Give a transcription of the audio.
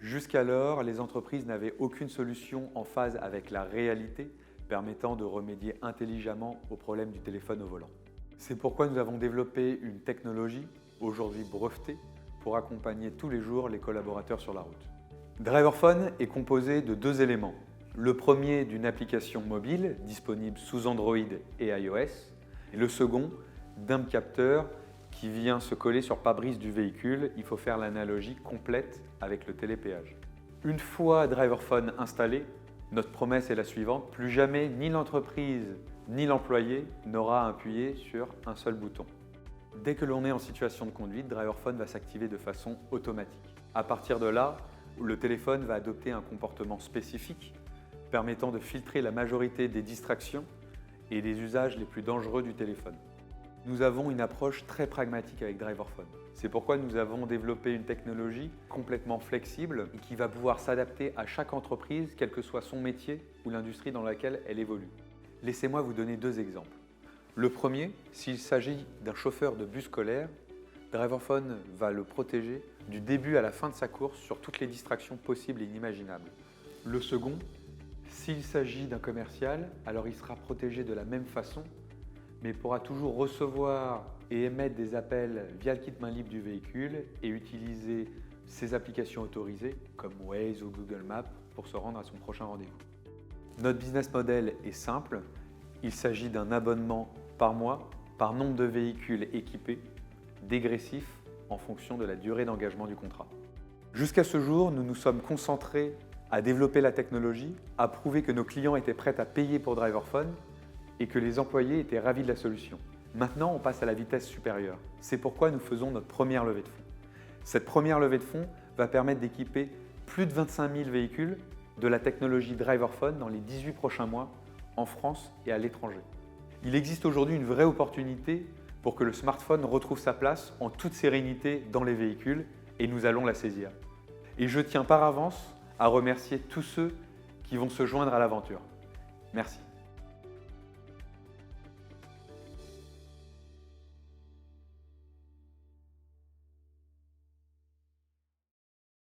Jusqu'alors, les entreprises n'avaient aucune solution en phase avec la réalité permettant de remédier intelligemment aux problèmes du téléphone au volant. C'est pourquoi nous avons développé une technologie, aujourd'hui brevetée, pour accompagner tous les jours les collaborateurs sur la route. DriverPhone est composé de deux éléments. Le premier d'une application mobile disponible sous Android et iOS, et le second d'un capteur qui vient se coller sur le pare-brise du véhicule. Il faut faire l'analogie complète avec le télépéage. Une fois DriverPhone installé, notre promesse est la suivante: plus jamais ni l'entreprise ni l'employé n'aura à appuyer sur un seul bouton. Dès que l'on est en situation de conduite, DriverPhone va s'activer de façon automatique. À partir de là, le téléphone va adopter un comportement spécifique permettant de filtrer la majorité des distractions et des usages les plus dangereux du téléphone. Nous avons une approche très pragmatique avec DriverPhone. C'est pourquoi nous avons développé une technologie complètement flexible qui va pouvoir s'adapter à chaque entreprise, quel que soit son métier ou l'industrie dans laquelle elle évolue. Laissez-moi vous donner deux exemples. Le premier, s'il s'agit d'un chauffeur de bus scolaire, DriverPhone va le protéger du début à la fin de sa course sur toutes les distractions possibles et inimaginables. Le second, s'il s'agit d'un commercial, alors il sera protégé de la même façon, mais pourra toujours recevoir et émettre des appels via le kit main libre du véhicule et utiliser ses applications autorisées comme Waze ou Google Maps pour se rendre à son prochain rendez-vous. Notre business model est simple. Il s'agit d'un abonnement par mois, par nombre de véhicules équipés, dégressif en fonction de la durée d'engagement du contrat. Jusqu'à ce jour, nous nous sommes concentrés à développer la technologie, à prouver que nos clients étaient prêts à payer pour DriverPhone et que les employés étaient ravis de la solution. Maintenant, on passe à la vitesse supérieure. C'est pourquoi nous faisons notre première levée de fonds. Cette première levée de fonds va permettre d'équiper plus de 25 000 véhicules de la technologie DriverPhone dans les 18 prochains mois en France et à l'étranger. Il existe aujourd'hui une vraie opportunité pour que le smartphone retrouve sa place en toute sérénité dans les véhicules et nous allons la saisir. Et je tiens par avance à remercier tous ceux qui vont se joindre à l'aventure. Merci.